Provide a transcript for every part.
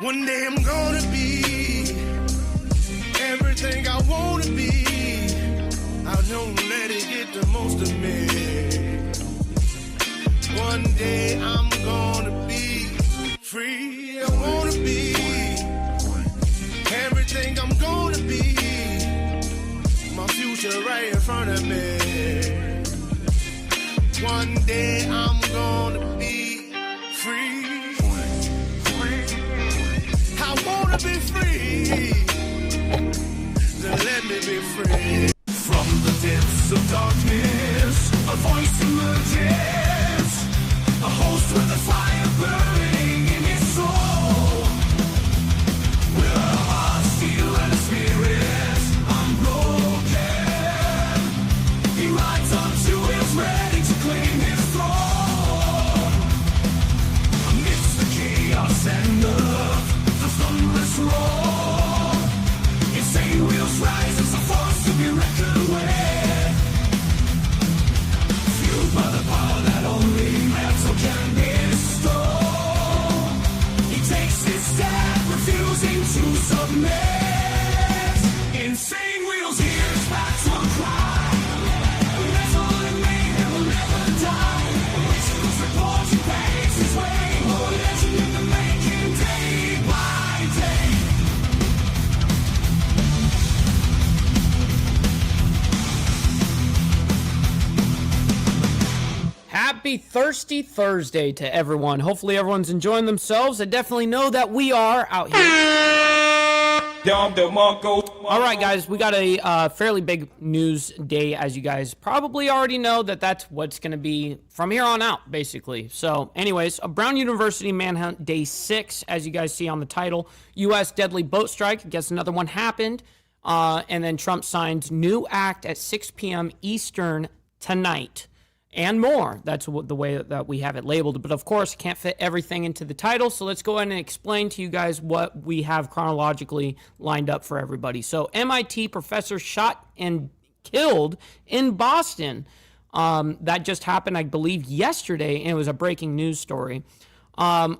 One day I'm gonna be everything I wanna be. I don't let it get the most of me. One day I'm gonna be free. I wanna be everything I'm gonna be. My future right in front of me. One day I'm gonna be free. I wanna be free. Then let me be free. From the depths of darkness, a voice emerges. A host with a fire burning in his soul. With a heart steel and a spirit unbroken. He rides onto his ready to claim his throne. Amidst the chaos and the thunderous roar, insane wheels rise as a force to be reckoned with. Fueled by the power that only metal can bestow. He takes his stand, refusing to submit. Insane wheels hears back to a cry. Metal and mayhem will never die. Rituals report he paves his way. More legend in the making, day by day. Happy Thirsty Thursday to everyone. Hopefully everyone's enjoying themselves. I definitely know that we are out here. All right, guys, we got a fairly big news day, as you guys probably already know that's what's going to be from here on out, basically. So, anyways, a Brown University Manhunt Day 6, as you guys see on the title. U.S. deadly boat strike. I guess another one happened. And then Trump signs new act at 6 p.m. Eastern tonight. And more. That's the way that we have it labeled. But of course, can't fit everything into the title. So let's go ahead and explain to you guys what we have chronologically lined up for everybody. So MIT professor shot and killed in Boston. That just happened, I believe, yesterday. And it was a breaking news story. And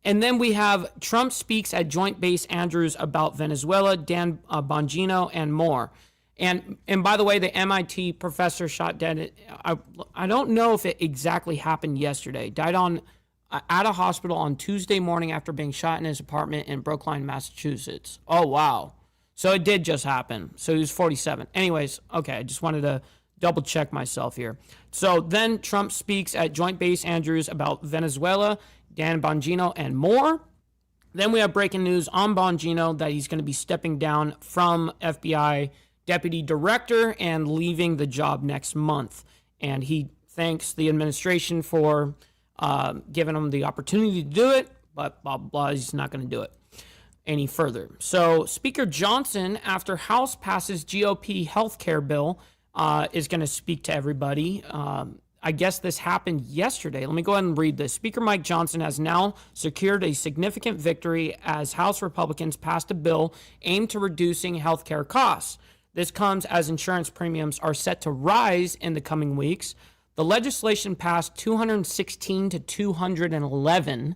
then we have Trump speaks at Joint Base Andrews about Venezuela, Dan Bongino, and more. And by the way, the MIT professor shot dead. I don't know if it exactly happened yesterday. Died at a hospital on Tuesday morning after being shot in his apartment in Brookline, Massachusetts. Oh, wow. So it did just happen. So he was 47. Anyways, okay, I just wanted to double check myself here. So then Trump speaks at Joint Base Andrews about Venezuela, Dan Bongino, and more. Then we have breaking news on Bongino that he's going to be stepping down from FBI deputy director and leaving the job next month. And he thanks the administration for giving him the opportunity to do it, but blah, blah, blah, he's not going to do it any further. So Speaker Johnson, after House passes GOP healthcare bill, is going to speak to everybody. I guess this happened yesterday. Let me go ahead and read this. Speaker Mike Johnson has now secured a significant victory as House Republicans passed a bill aimed to reducing healthcare costs. This comes as insurance premiums are set to rise in the coming weeks. The legislation passed 216 to 211.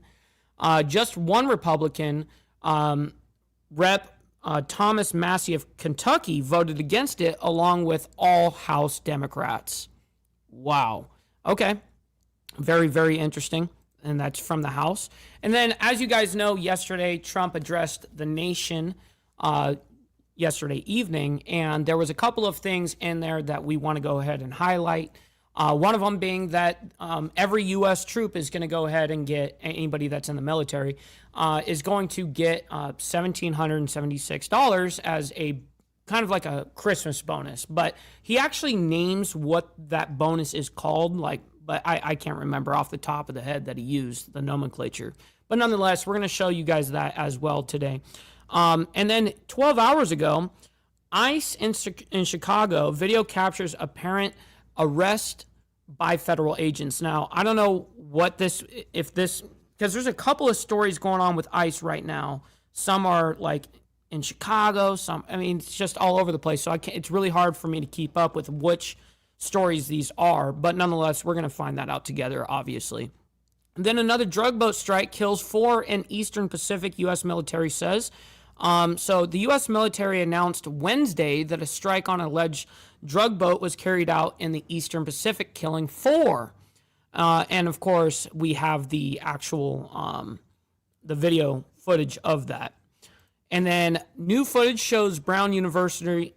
Just one Republican, Rep. Thomas Massey of Kentucky, voted against it, along with all House Democrats. Wow. Okay. Very, very interesting. And that's from the House. And then, as you guys know, yesterday, Trump addressed the nation yesterday evening, and there was a couple of things in there that we want to go ahead and highlight. One of them being that every U.S. troop is going to go ahead and get, anybody that's in the military, is going to get $1,776 as a kind of like a Christmas bonus. But he actually names what that bonus is called, but I can't remember off the top of the head that he used, the nomenclature. But nonetheless, we're going to show you guys that as well today. And then 12 hours ago, ICE in Chicago video captures apparent arrest by federal agents. Now, I don't know because there's a couple of stories going on with ICE right now. Some are like in Chicago, it's just all over the place. So it's really hard for me to keep up with which stories these are. But nonetheless, we're going to find that out together, obviously. Then another drug boat strike kills 4 in Eastern Pacific, U.S. military says. So the U.S. military announced Wednesday that a strike on an alleged drug boat was carried out in the Eastern Pacific, killing 4. And of course, we have the actual the video footage of that. And then new footage shows Brown University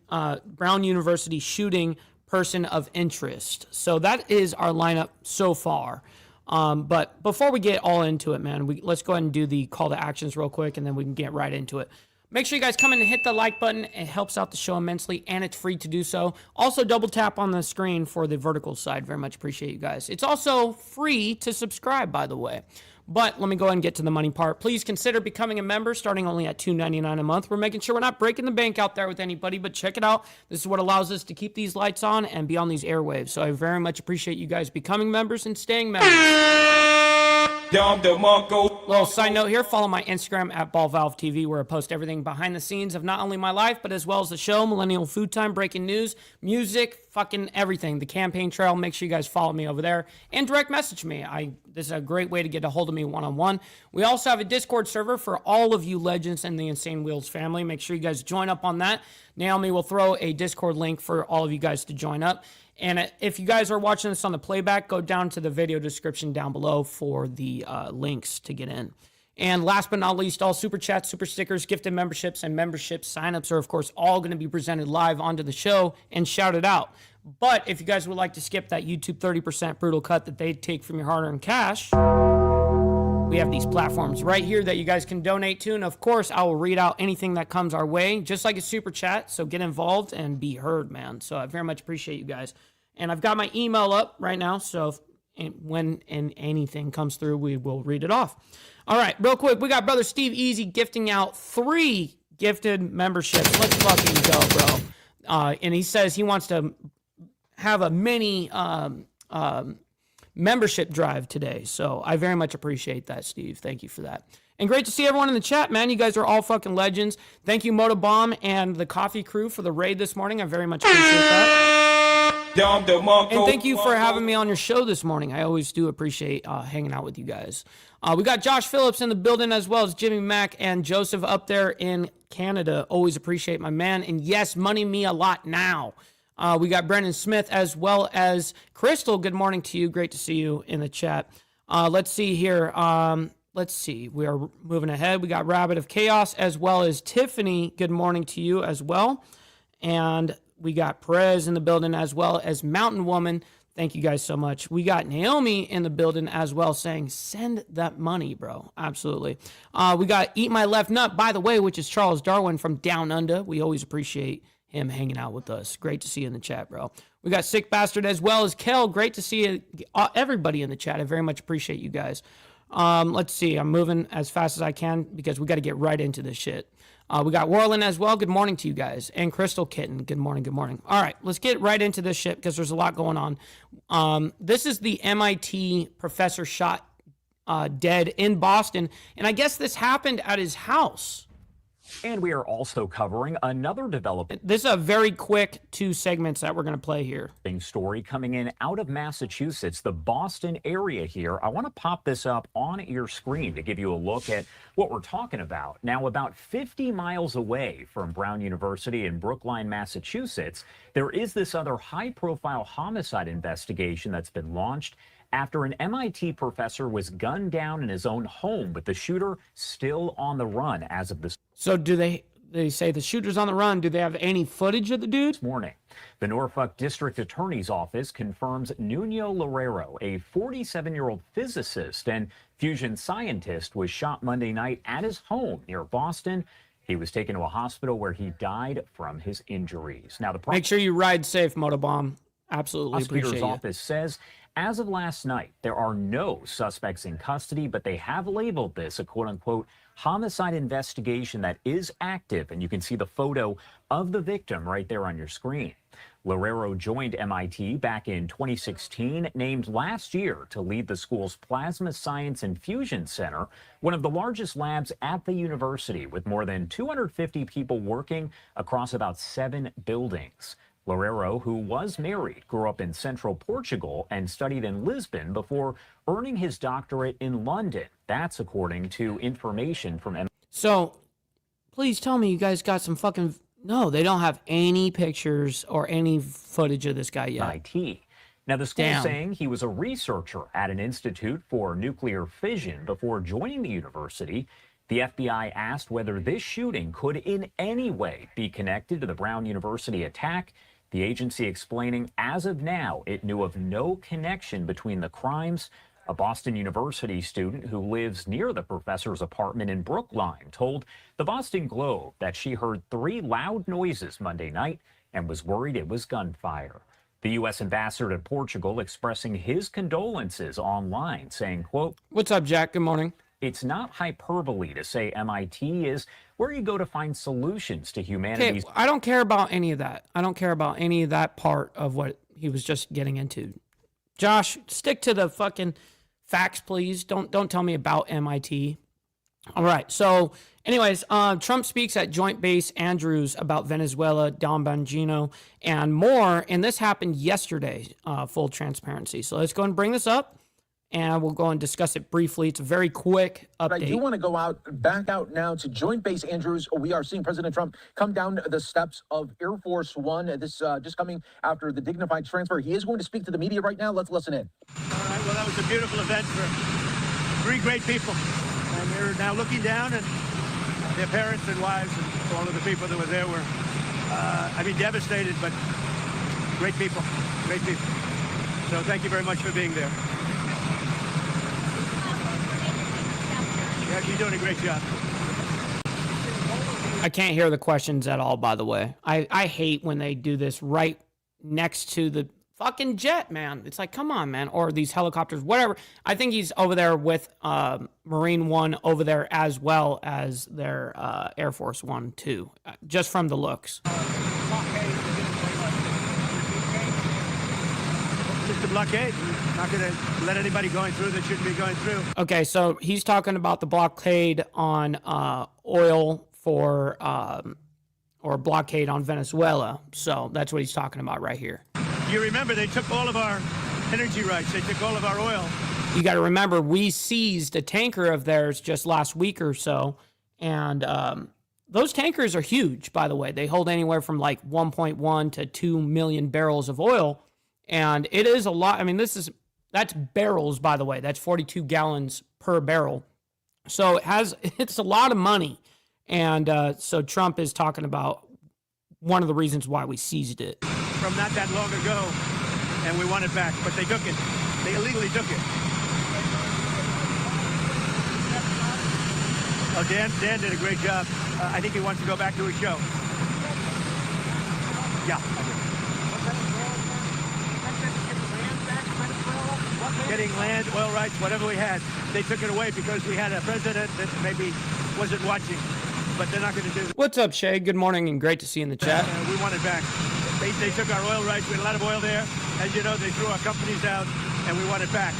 shooting person of interest. So that is our lineup so far. But before we get all into it, man, let's go ahead and do the call to actions real quick, and then we can get right into it. Make sure you guys come in and hit the like button. It helps out the show immensely, and it's free to do so. Also, double tap on the screen for the vertical side. Very much appreciate you guys. It's also free to subscribe, by the way. But let me go ahead and get to the money part. Please consider becoming a member, starting only at $2.99 a month. We're making sure we're not breaking the bank out there with anybody, but check it out. This is what allows us to keep these lights on and be on these airwaves. So I very much appreciate you guys becoming members and staying members. Little side note here, follow my Instagram at BallValveTV, where I post everything behind the scenes of not only my life, but as well as the show, Millennial Food Time, breaking news, music, fucking everything. The campaign trail, make sure you guys follow me over there and direct message me. This is a great way to get a hold of me one-on-one. We also have a Discord server for all of you legends in the Insane Wheels family. Make sure you guys join up on that. Naomi will throw a Discord link for all of you guys to join up. And if you guys are watching this on the playback, go down to the video description down below for the links to get in. And last but not least, all super chats, super stickers, gifted memberships, and membership signups are, of course, all going to be presented live onto the show and shouted out. But if you guys would like to skip that YouTube 30% brutal cut that they take from your hard-earned cash, we have these platforms right here that you guys can donate to. And, of course, I will read out anything that comes our way, just like a super chat. So get involved and be heard, man. So I very much appreciate you guys. And I've got my email up right now, so when anything comes through, we will read it off. All right, real quick, we got Brother Steve Easy gifting out 3 gifted memberships. Let's fucking go, bro. And he says he wants to have a mini membership drive today. So I very much appreciate that, Steve. Thank you for that. And great to see everyone in the chat, man. You guys are all fucking legends. Thank you, Motobomb and the coffee crew, for the raid this morning. I very much appreciate that. And thank you for having me on your show this morning. I always do appreciate hanging out with you guys. We got Josh Phillips in the building, as well as Jimmy Mack and Joseph up there in Canada. Always appreciate my man. And yes, money me a lot now. We got Brendan Smith, as well as Crystal. Good morning to you. Great to see you in the chat. Let's see here. Let's see. We are moving ahead. We got Rabbit of Chaos, as well as Tiffany. Good morning to you as well. And we got Perez in the building, as well as Mountain Woman. Thank you guys so much. We got Naomi in the building as well, saying, send that money, bro. Absolutely. We got Eat My Left Nut, by the way, which is Charles Darwin from Down Under. We always appreciate him hanging out with us. Great to see you in the chat, bro. We got Sick Bastard, as well as Kel. Great to see everybody in the chat. I very much appreciate you guys. Let's see. I'm moving as fast as I can because we got to get right into this shit. We got Warland as well. Good morning to you guys. And Crystal Kitten. Good morning. Good morning. All right, let's get right into this shit because there's a lot going on. This is the MIT professor shot dead in Boston. And I guess this happened at his house. And we are also covering another developing This is a very quick 2 segments that we're going to play here. story coming in out of Massachusetts, the Boston area here. I want to pop this up on your screen to give you a look at what we're talking about. Now, about 50 miles away from Brown University in Brookline, Massachusetts, there is this other high-profile homicide investigation that's been launched after an MIT professor was gunned down in his own home, with the shooter still on the run as of this So do they say the shooter's on the run? Do they have any footage of the dude? morning. The Norfolk District Attorney's Office confirms Nuno Loureiro, a 47-year-old physicist and fusion scientist, was shot Monday night at his home near Boston. He was taken to a hospital where he died from his injuries. Now, the Make sure you ride safe, Motobomb. Absolutely appreciate prosecutor's you. office says, as of last night, there are no suspects in custody, but they have labeled this a quote-unquote homicide investigation that is active, and you can see the photo of the victim right there on your screen. Loureiro joined MIT back in 2016, named last year to lead the school's Plasma Science and Fusion Center, one of the largest labs at the university, with more than 250 people working across about 7 buildings. Loureiro, who was married, grew up in central Portugal and studied in Lisbon before earning his doctorate in London. That's according to information from So, please tell me you guys got some fucking... No, they don't have any pictures or any footage of this guy yet. MIT. Now, the school is saying he was a researcher at an institute for nuclear fission before joining the university. The FBI asked whether this shooting could in any way be connected to the Brown University attack. The agency explaining as of now, it knew of no connection between the crimes. A Boston University student who lives near the professor's apartment in Brookline told the Boston Globe that she heard 3 loud noises Monday night and was worried it was gunfire. The U.S. ambassador to Portugal expressing his condolences online, saying, quote, "What's up, Jack? Good morning." "It's not hyperbole to say MIT is where you go to find solutions to humanity's..." Okay, I don't care about any of that. I don't care about any of that part of what he was just getting into. Josh, stick to the fucking facts, please. Don't tell me about MIT. All right. So, anyways, Trump speaks at Joint Base Andrews about Venezuela, Don Bongino, and more. And this happened yesterday. Full transparency. So let's go and bring this up, and we'll go and discuss it briefly. It's a very quick update. But I do want to go back out now to Joint Base Andrews. We are seeing President Trump come down the steps of Air Force One. This just coming after the dignified transfer. He is going to speak to the media right now. Let's listen in. All right. Well, that was a beautiful event for 3 great people. And you're now looking down, and their parents and wives and all of the people that were there were, devastated, but great people, great people. So thank you very much for being there. Yeah, you're doing a great job. I can't hear the questions at all, by the way. I hate when they do this right next to the fucking jet, man. It's like, come on, man. Or these helicopters, whatever. I think he's over there with Marine One over there as well as their Air Force One, too, just from the looks. Just a blockade. We're not going to let anybody going through that shouldn't be going through. Okay, so he's talking about the blockade on oil for, or blockade on Venezuela. So that's what he's talking about right here. You remember they took all of our energy rights. They took all of our oil. You got to remember, we seized a tanker of theirs just last week or so. And those tankers are huge, by the way. They hold anywhere from like 1.1 to 2 million barrels of oil. And it is a lot. I mean, that's barrels, by the way. That's 42 gallons per barrel. So it's a lot of money. And so Trump is talking about one of the reasons why we seized it. From not that long ago, and we want it back, but they took it. They illegally took it. Oh, Dan did a great job. I think he wants to go back to his show. Yeah. Getting land, oil rights, whatever we had, they took it away because we had a president that maybe wasn't watching, but they're not going to do that. What's up, Shay? Good morning and great to see you in the chat. We want it back. They took our oil rights. We had a lot of oil there. As you know, they threw our companies out, and we want it back.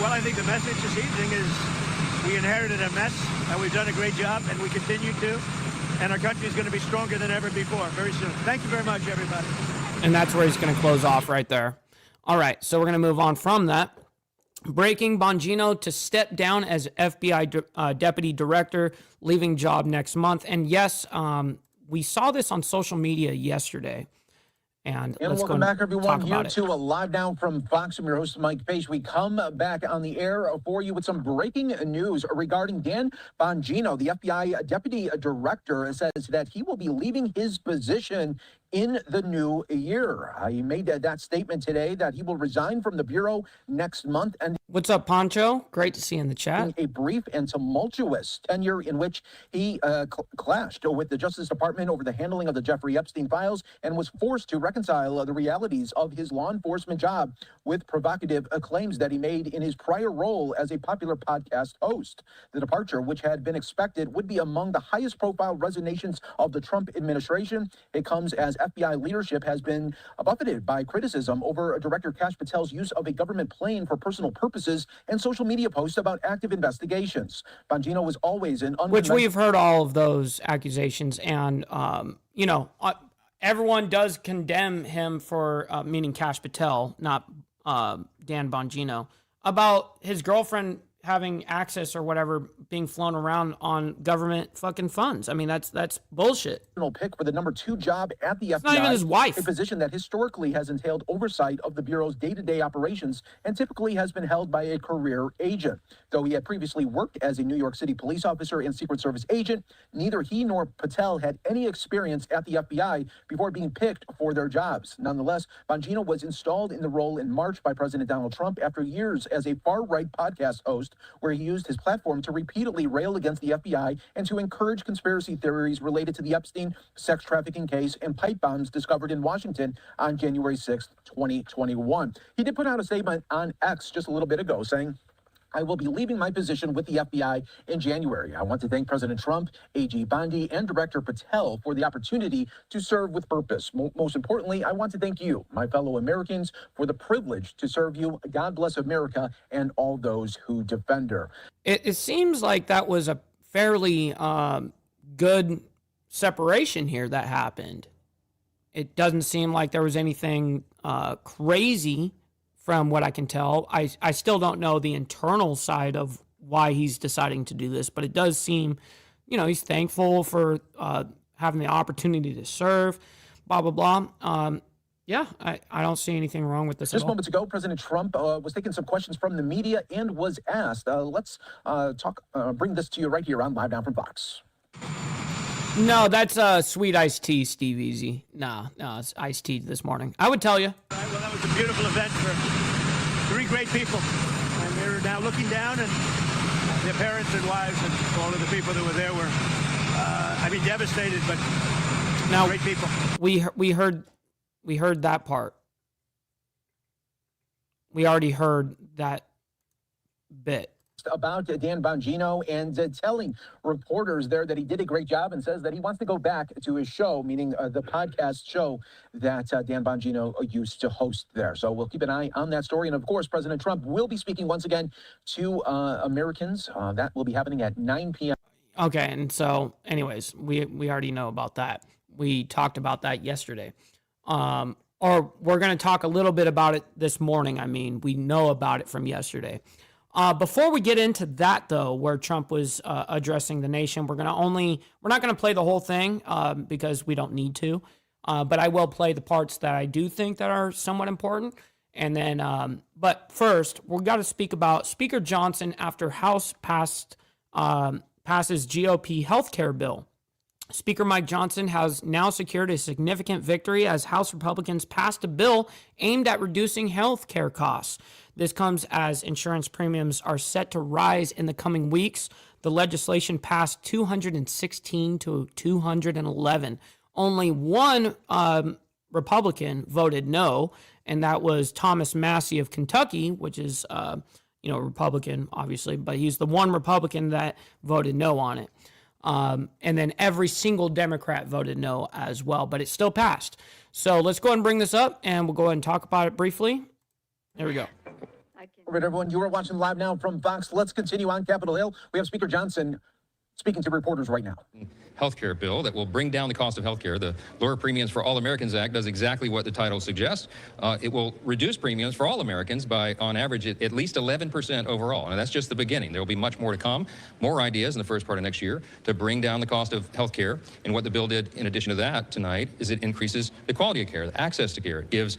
Well, I think the message this evening is we inherited a mess, and we've done a great job, and we continue to. And our country is going to be stronger than ever before very soon. Thank you very much, everybody. And that's where he's going to close off right there. All right, so we're going to move on from that. Breaking: Bongino to step down as FBI deputy director, leaving job next month. And yes, we saw this on social media yesterday. And let's welcome go back, everyone. talk Here about it. to live now from Fox. I'm your host, Mike Pace. We come back on the air for you with some breaking news regarding Dan Bongino. The FBI deputy director says that he will be leaving his position in the new year. He made that statement today that he will resign from the Bureau next month. And what's up, Poncho? Great to see you in the chat. A brief and tumultuous tenure in which he clashed with the Justice Department over the handling of the Jeffrey Epstein files and was forced to reconcile the realities of his law enforcement job with provocative claims that he made in his prior role as a popular podcast host. The departure, which had been expected, would be among the highest profile resignations of the Trump administration. It comes as FBI leadership has been buffeted by criticism over Director Kash Patel's use of a government plane for personal purposes and social media posts about active investigations. Bongino was always an which we've heard all of those accusations, and you know, everyone does condemn him for, meaning Kash Patel, not Dan Bongino, about his girlfriend having access or whatever being flown around on government fucking funds. I mean, that's bullshit. Pick for the number 2 job at the FBI. It's not even his wife. A position that historically has entailed oversight of the Bureau's day-to-day operations and typically has been held by a career agent. Though he had previously worked as a New York City police officer and Secret Service agent, neither he nor Patel had any experience at the FBI before being picked for their jobs. Nonetheless, Bongino was installed in the role in March by President Donald Trump after years as a far-right podcast host where he used his platform to repeatedly rail against the FBI and to encourage conspiracy theories related to the Epstein sex trafficking case and pipe bombs discovered in Washington on January 6, 2021. He did put out a statement on X just a little bit ago saying, "I will be leaving my position with the FBI in January. I want to thank President Trump, AG Bondi, and Director Patel for the opportunity to serve with purpose. Most importantly, I want to thank you, my fellow Americans, for the privilege to serve you. God bless America and all those who defend her." It seems like that was a fairly good separation here that happened. It doesn't seem like there was anything crazy. From what I can tell, I still don't know the internal side of why he's deciding to do this, but it does seem, you know, he's thankful for having the opportunity to serve, blah, blah, blah. Yeah, I don't see anything wrong with this Just at all. moments ago, President Trump was taking some questions from the media and was asked. Let's bring this to you right here on Live Now from Fox. No, that's sweet iced tea, Steve Easy. No, it's iced tea this morning. I would tell you. Well, that was a beautiful event for 3 great people. And they're now looking down, and their parents and wives and all of the people that were there were, devastated, but now, great people. We heard that part. We already heard that bit. About Dan Bongino and telling reporters there that he did a great job and says that he wants to go back to his show, meaning the podcast show that Dan Bongino used to host there. So we'll keep an eye on that story. And of course, President Trump will be speaking once again to Americans. That will be happening at 9 p.m. Okay, and so anyways, we already know about that. We talked about that yesterday. Or we're going to talk a little bit about it this morning. I mean, we know about it from yesterday. Before we get into that, though, where Trump was addressing the nation, we're not going to play the whole thing because we don't need to. But I will play the parts that I do think that are somewhat important. And then, but first, we've got to speak about Speaker Johnson after House passes GOP healthcare bill. Speaker Mike Johnson has now secured a significant victory as House Republicans passed a bill aimed at reducing health care costs. This comes as insurance premiums are set to rise in the coming weeks. The legislation passed 216 to 211. Only one Republican voted no, and that was Thomas Massey of Kentucky, which is, Republican, obviously, but he's the one Republican that voted no on it. And then every single Democrat voted no as well, but it still passed. So let's go ahead and bring this up, and we'll go ahead and talk about it briefly. There we go. All right, everyone, you are watching Live Now from Fox. Let's continue on Capitol Hill. We have Speaker Johnson speaking to reporters right now. Healthcare bill that will bring down the cost of healthcare. The Lower Premiums for All Americans Act does exactly what the title suggests. It will reduce premiums for all Americans by, on average, at least 11% overall. And that's just the beginning. There will be much more to come, more ideas in the first part of next year to bring down the cost of healthcare. And what the bill did, in addition to that tonight, is it increases the quality of care, the access to care. It gives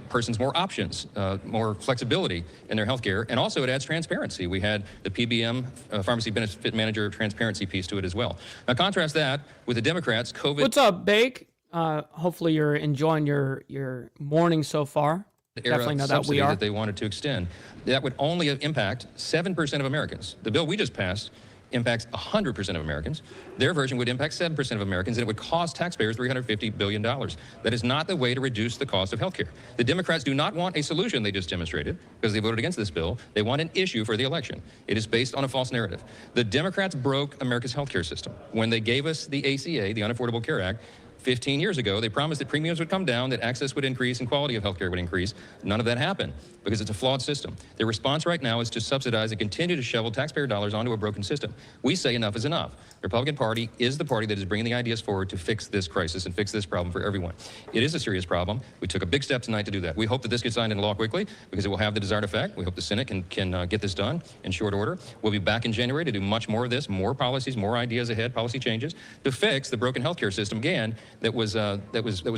persons more options, more flexibility in their healthcare, and also it adds transparency. We had the PBM, Pharmacy Benefit Manager transparency piece to it as well. Now, contrast that with the Democrats' COVID. What's up, Bake? Hopefully you're enjoying your morning so far. Definitely know that we are. That they wanted to extend. That would only impact 7% of Americans. The bill we just passed impacts 100% of Americans. Their version would impact 7% of Americans, and it would cost taxpayers $350 billion. That is not the way to reduce the cost of health care. The Democrats do not want a solution they just demonstrated because they voted against this bill. They want an issue for the election. It is based on a false narrative. The Democrats broke America's health care system when they gave us the ACA, the Unaffordable Care Act, 15 years ago, they promised that premiums would come down, that access would increase, and quality of healthcare would increase. None of that happened because it's a flawed system. Their response right now is to subsidize and continue to shovel taxpayer dollars onto a broken system. We say enough is enough. The Republican Party is the party that is bringing the ideas forward to fix this crisis and fix this problem for everyone. It is a serious problem. We took a big step tonight to do that. We hope that this gets signed into law quickly because it will have the desired effect. We hope the Senate can get this done in short order. We'll be back in January to do much more of this, more policies, more ideas ahead, policy changes to fix the broken healthcare system again that was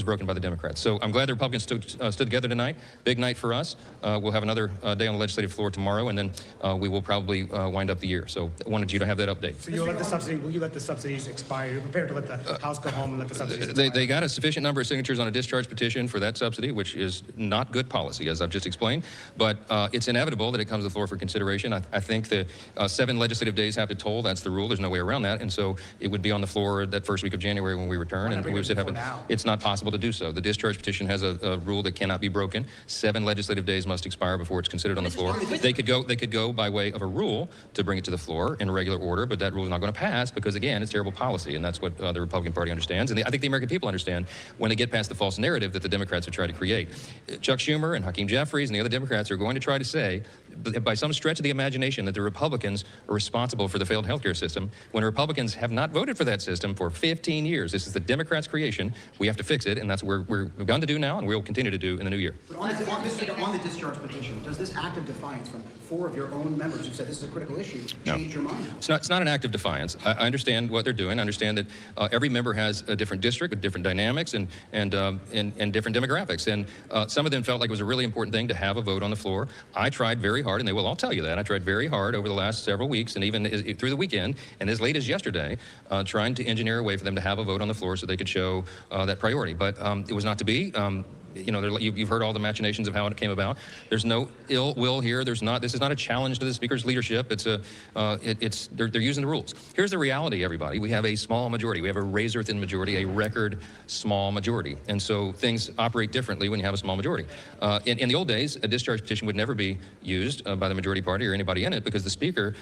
broken by the Democrats. So I'm glad the Republicans stood together tonight. Big night for us. We'll have another day on the legislative floor tomorrow, and then we will probably wind up the year. So I wanted you to have that update. So will you let the subsidies expire? You're prepared to let the House go home and let the subsidies expire? They got a sufficient number of signatures on a discharge petition for that subsidy, which is not good policy, as I've just explained. But it's inevitable that it comes to the floor for consideration. I think the 7 legislative days have to toll. That's the rule. There's no way around that. And so it would be on the floor that first week of January when we return. And we would have it's not possible to do so. The discharge petition has a rule that cannot be broken. 7 legislative days must expire before it's considered on the floor. They could go by way of a rule to bring it to the floor in regular order, but that rule is not going to pass because, again, it's terrible policy, and that's what the Republican Party understands. And I think the American people understand when they get past the false narrative that the Democrats have tried to create. Chuck Schumer and Hakeem Jeffries and the other Democrats are going to try to say, by some stretch of the imagination, that the Republicans are responsible for the failed healthcare system when Republicans have not voted for that system for 15 years. This is the Democrats' creation. We have to fix it, and that's what we've begun to do now, and we'll continue to do in the new year. But on the discharge petition, does this act of defiance from 4 of your own members who said this is a critical issue change your mind? It's not an act of defiance. I understand what they're doing. I understand that every member has a different district with different dynamics and different demographics. And some of them felt like it was a really important thing to have a vote on the floor. I tried very hard, and they will all tell you that. I tried very hard over the last several weeks and even through the weekend and as late as yesterday, trying to engineer a way for them to have a vote on the floor so they could show that priority. But it was not to be. You know, you've heard all the machinations of how it came about. There's no ill will here. This is not a challenge to the Speaker's leadership. They're using the rules. Here's the reality, everybody. We have a small majority. We have a razor-thin majority, a record small majority. And so things operate differently when you have a small majority. In the old days, a discharge petition would never be used by the majority party or anybody in it because the Speaker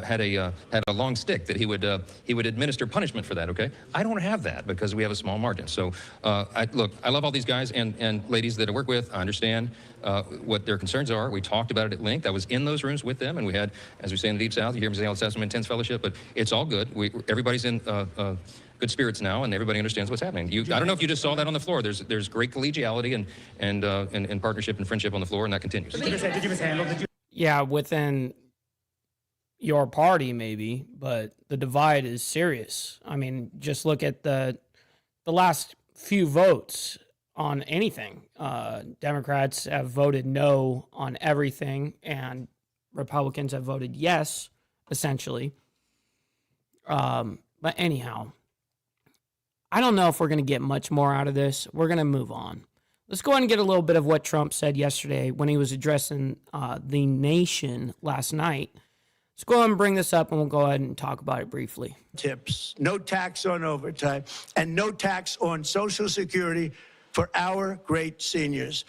had a long stick that he would administer punishment for that. Okay, I don't have that because we have a small margin. So look, I love all these guys and ladies that I work with. I understand what their concerns are. We talked about it at length. I was in those rooms with them, and we had, as we say in the Deep South, you hear me say all the time, some intense fellowship, but it's all good. Everybody's in good spirits now, and everybody understands what's happening. I don't know if you just saw that on the floor. There's great collegiality and partnership and friendship on the floor, and that continues. Did you mishandle? Yeah, within your party maybe, but the divide is serious. I mean, just look at the last few votes on anything. Democrats have voted no on everything, and Republicans have voted yes, essentially. But anyhow, I don't know if we're going to get much more out of this. We're going to move on. Let's go ahead and get a little bit of what Trump said yesterday when he was addressing the nation last night. Let's go ahead and bring this up, and we'll go ahead and talk about it briefly. Tips, no tax on overtime, and no tax on Social Security for our great seniors.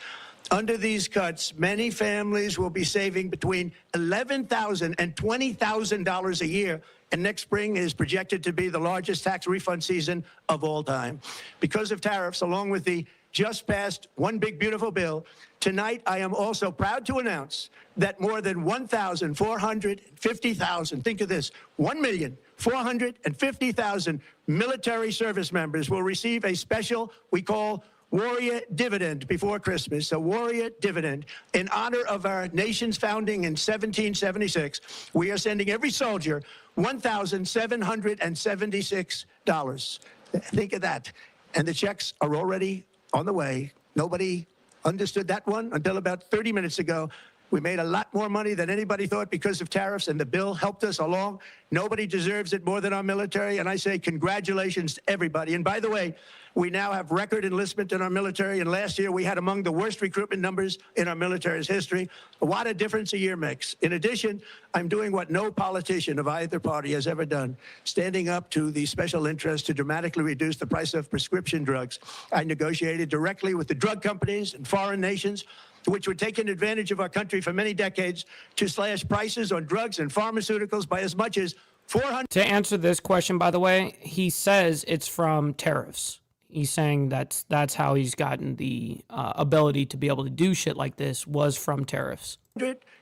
Under these cuts, many families will be saving between $11,000 and $20,000 a year, and next spring is projected to be the largest tax refund season of all time. Because of tariffs, along with the just passed One Big Beautiful Bill, tonight I am also proud to announce that more than 1,450,000, think of this, 1,450,000 military service members will receive a special we call Warrior Dividend before Christmas, a Warrior Dividend. In honor of our nation's founding in 1776, we are sending every soldier $1,776. Think of that. And the checks are already on the way. Nobody understood that one until about 30 minutes ago. We made a lot more money than anybody thought because of tariffs, and the bill helped us along. Nobody deserves it more than our military, and I say congratulations to everybody. And by the way, we now have record enlistment in our military, and last year we had among the worst recruitment numbers in our military's history. What a difference a year makes. In addition, I'm doing what no politician of either party has ever done, standing up to the special interest to dramatically reduce the price of prescription drugs. I negotiated directly with the drug companies and foreign nations, which were taking advantage of our country for many decades, to slash prices on drugs and pharmaceuticals by as much as 400. To answer this question, by the way, he says it's from tariffs. He's saying that's how he's gotten the ability to be able to do shit like this was from tariffs.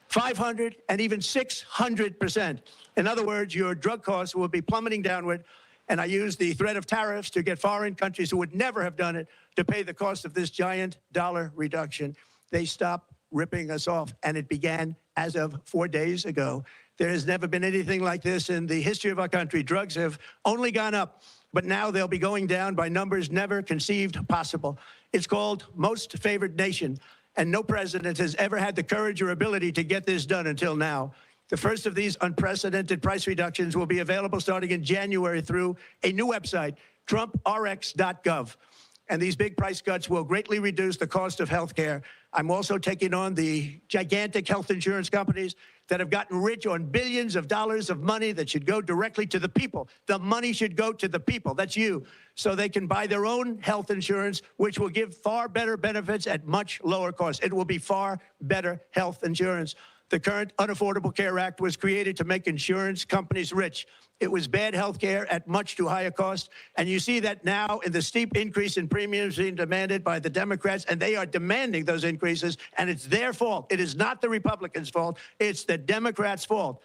500, and even 600%. In other words, your drug costs will be plummeting downward. And I use the threat of tariffs to get foreign countries who would never have done it to pay the cost of this giant dollar reduction. They stopped ripping us off, and it began as of 4 days ago. There has never been anything like this in the history of our country. Drugs have only gone up, but now they'll be going down by numbers never conceived possible. It's called most favored nation, and no president has ever had the courage or ability to get this done until now. The first of these unprecedented price reductions will be available starting in January through a new website, TrumpRx.gov. And these big price cuts will greatly reduce the cost of health care. I'm also taking on the gigantic health insurance companies that have gotten rich on billions of dollars of money that should go directly to the people. The money should go to the people, that's you, so they can buy their own health insurance, which will give far better benefits at much lower cost. It will be far better health insurance. The current Unaffordable Care Act was created to make insurance companies rich. It was bad health care at much too high a cost. And you see that now in the steep increase in premiums being demanded by the Democrats, and they are demanding those increases, and it's their fault. It is not the Republicans' fault. It's the Democrats' fault.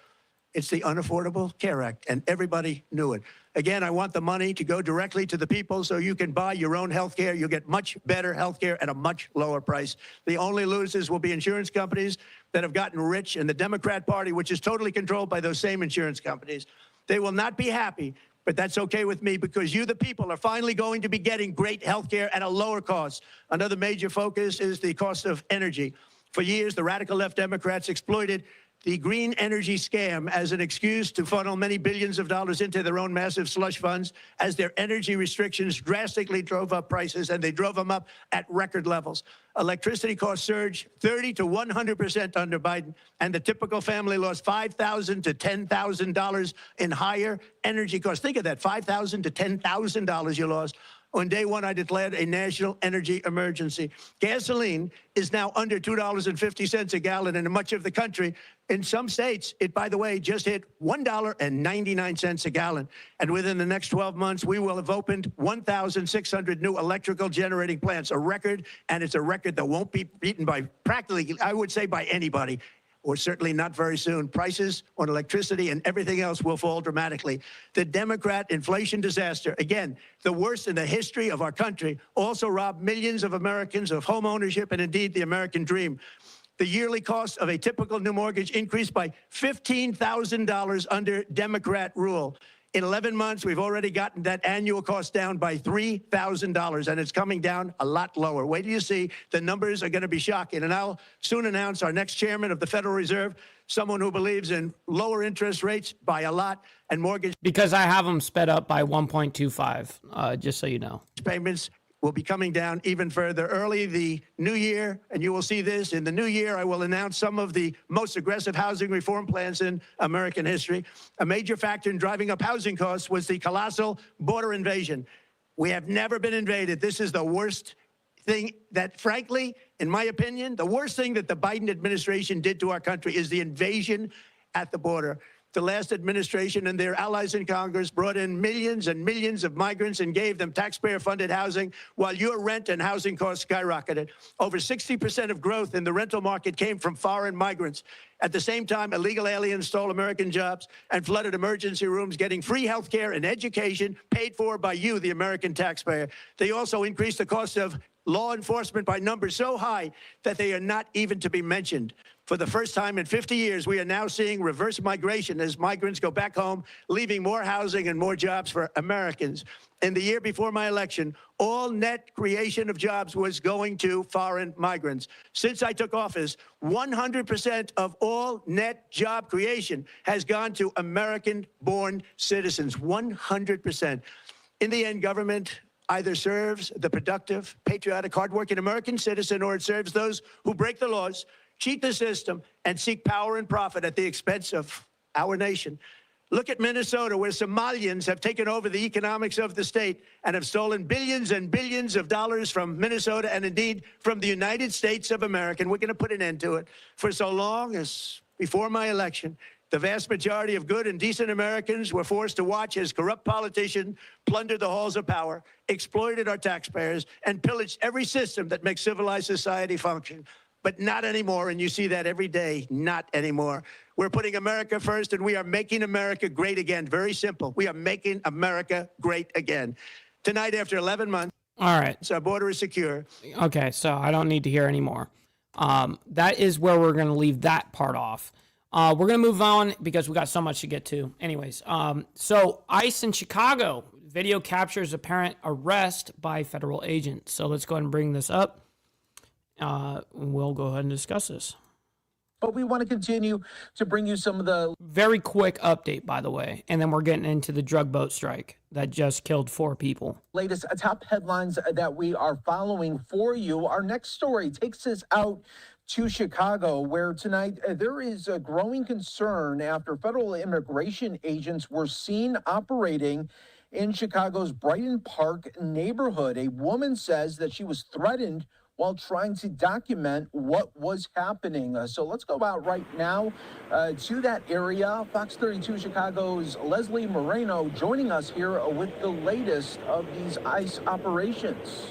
It's the Unaffordable Care Act, and everybody knew it. Again, I want the money to go directly to the people so you can buy your own health care. You'll get much better health care at a much lower price. The only losers will be insurance companies that have gotten rich, and the Democrat Party, which is totally controlled by those same insurance companies. They will not be happy, but that's okay with me because you, the people, are finally going to be getting great health care at a lower cost. Another major focus is the cost of energy. For years, the radical left Democrats exploited the green energy scam as an excuse to funnel many billions of dollars into their own massive slush funds as their energy restrictions drastically drove up prices, and they drove them up at record levels. Electricity costs surged 30 to 100% under Biden, and the typical family lost $5,000 to $10,000 in higher energy costs. Think of that, $5,000 to $10,000 you lost. On day one, I declared a national energy emergency. Gasoline is now under $2.50 a gallon in much of the country. In some states, it, by the way, just hit $1.99 a gallon. And within the next 12 months, we will have opened 1,600 new electrical generating plants, a record, and it's a record that won't be beaten by practically, I would say, by anybody, or certainly not very soon. Prices on electricity and everything else will fall dramatically. The Democrat inflation disaster, again, the worst in the history of our country, also robbed millions of Americans of home ownership and indeed the American dream. The yearly cost of a typical new mortgage increased by $15,000 under Democrat rule. In 11 months, we've already gotten that annual cost down by $3,000, and it's coming down a lot lower. Wait till you see. The numbers are going to be shocking. And I'll soon announce our next chairman of the Federal Reserve, someone who believes in lower interest rates by a lot and mortgage. Because I have them sped up by 1.25, just so you know. Payments will be coming down even further early the new year, and you will see this. In the new year, I will announce some of the most aggressive housing reform plans in American history. A major factor in driving up housing costs was the colossal border invasion. We have never been invaded. This is the worst thing that, frankly, in my opinion, the worst thing that the Biden administration did to our country is the invasion at the border. The last administration and their allies in Congress brought in millions and millions of migrants and gave them taxpayer-funded housing while your rent and housing costs skyrocketed. Over 60% of growth in the rental market came from foreign migrants. At the same time, illegal aliens stole American jobs and flooded emergency rooms, getting free health care and education paid for by you, the American taxpayer. They also increased the cost of law enforcement by numbers so high that they are not even to be mentioned. For the first time in 50 years, we are now seeing reverse migration as migrants go back home, leaving more housing and more jobs for Americans. In the year before my election, all net creation of jobs was going to foreign migrants. Since I took office, 100% of all net job creation has gone to American-born citizens, 100%. In the end, government either serves the productive, patriotic, hardworking American citizen, or it serves those who break the laws, cheat the system, and seek power and profit at the expense of our nation. Look at Minnesota, where Somalians have taken over the economics of the state and have stolen billions and billions of dollars from Minnesota and indeed from the United States of America. And we're going to put an end to it. For so long as before my election, The vast majority of good and decent Americans were forced to watch as corrupt politicians plundered the halls of power, exploited our taxpayers, and pillaged every system that makes civilized society function. But not anymore, and you see that every day, not anymore. We're putting America first, and we are making America great again. Very simple. We are making America great again. Tonight, after 11 months, all right, our border is secure. Okay, so I don't need to hear any more. That is where we're going to leave that part off. We're going to move on because we got so much to get to. Anyways, so ICE in Chicago, video captures apparent arrest by federal agents. So let's go ahead and bring this up. We'll go ahead and discuss this. But we want to continue to bring you some of the very quick update, by the way, and then we're getting into the drug boat strike that just killed 4 people. Latest top headlines that we are following for you. Our next story takes us out to Chicago, where tonight there is a growing concern after federal immigration agents were seen operating in Chicago's Brighton Park neighborhood. A woman says that she was threatened while trying to document what was happening. So let's go out right now to that area. Fox 32 Chicago's Leslie Moreno joining us here with the latest of these ICE operations.